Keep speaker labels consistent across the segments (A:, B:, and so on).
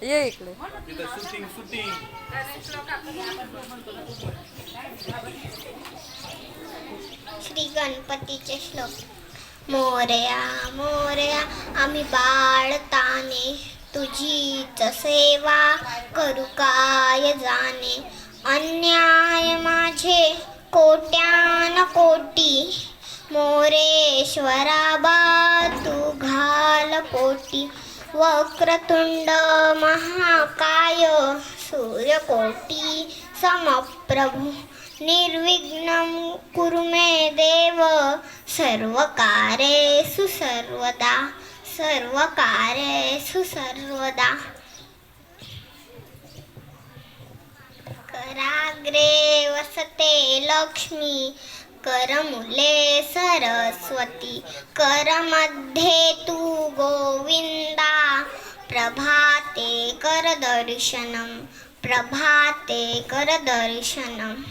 A: ये इकडे.
B: श्री गणपतीचे श्लोक. मोरया मोरया आम्ही बाळताने, तुझीच सेवा करू काय जाणे. अन्याय माझे कोट्यान कोटी, मोरेश्वरा बा तू घाल पोटी. वक्रतुंड महाकाय सूर्यकोटी समप्रभु, निर्विघ्नं कुरु मे देव. सर्वकार्येषु सर्वदा, सर्वकार्येषु सर्वदा. कराग्रे वसते लक्ष्मी, करमुले सरस्वती. करमध्ये तू गोविंदा, प्रभाते कर दर्शनम, प्रभाते कर दर्शनम.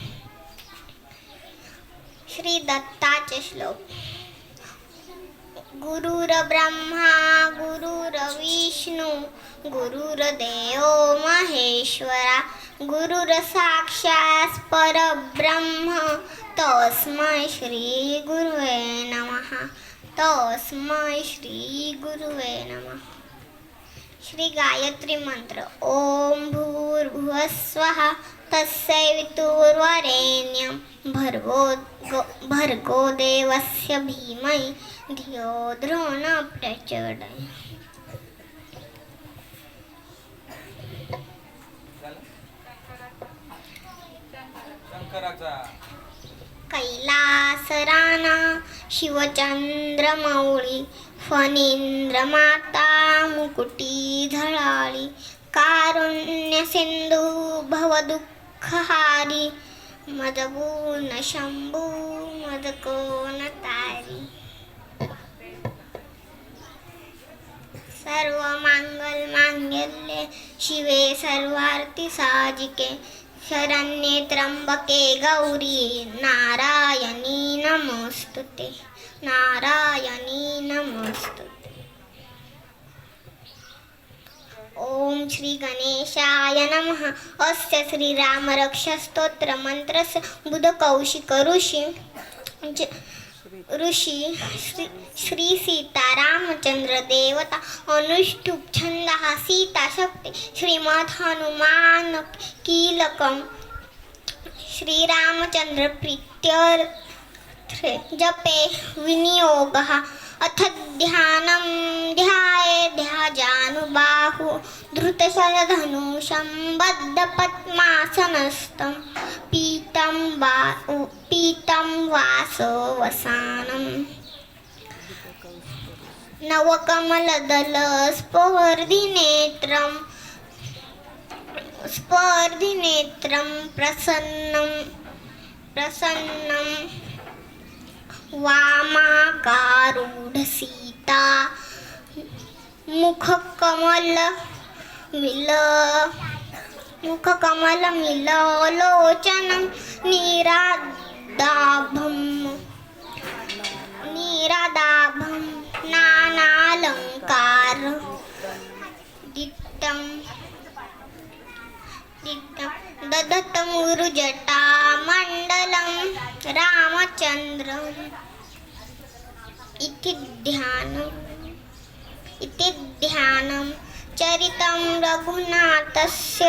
B: श्री दत्ताचे श्लोक. गुरुर्ब्रह्मा गुरुर्विष्णू, गुरुर्देव महेश्वरा. गुरुर्साक्षात् परब्रह्म, तस्मै श्री गुरुवे नमः, तस्मै श्री गुरुवे नमः. श्री गायत्री मंत्र. ओम भूर्भुवस्वः तत्सवितुर्वरेण्यं, भर्गो देवस्य धीमहि धियो यो न प्रचोदयात्. कैलासराना शिवचंद्रमौळी, फणींद्र माता मुकुटी झळाळी. कारुण्य सिंधू भवदुःखहारी, मदपूर्ण शंभू मदकोन तारी. सर्व मंगल मांगल्ये शिवे सर्वार्थी साधिके. शरण्ये त्र्यंबके गौरी, नारायणी नमोस्तुते, नारायणी नमोस्तुते. ओम श्री गणेशाय नमः. अस्य श्रीराम रक्षा स्तोत्र मंत्रस्य बुधकौशिक ऋषी श्री सीता रामचंद्र देवता अनुष्टुप छंदः सीता शक्ती. श्रीमद् हनुमान कीलकम श्रीरामचंद्र प्रीत्यर्थे जपे विनियोगः. अथ ध्यानं ध्याजानुबाहु, धृतशरधनुषं बद्धपद्मासनस्थं. पीतं वासो वसानं, नवकमलदल स्पर्धिनेत्रं प्रसन्नं. वामाकारूढ सीता, मुखकमल मिलोचनं. नीरादाभं नानालंकार. दिट्टं दधतं गुरुजटा मण्डलं. रामचन्द्रम् इति ध्यानं. चरितं रघुनाथस्य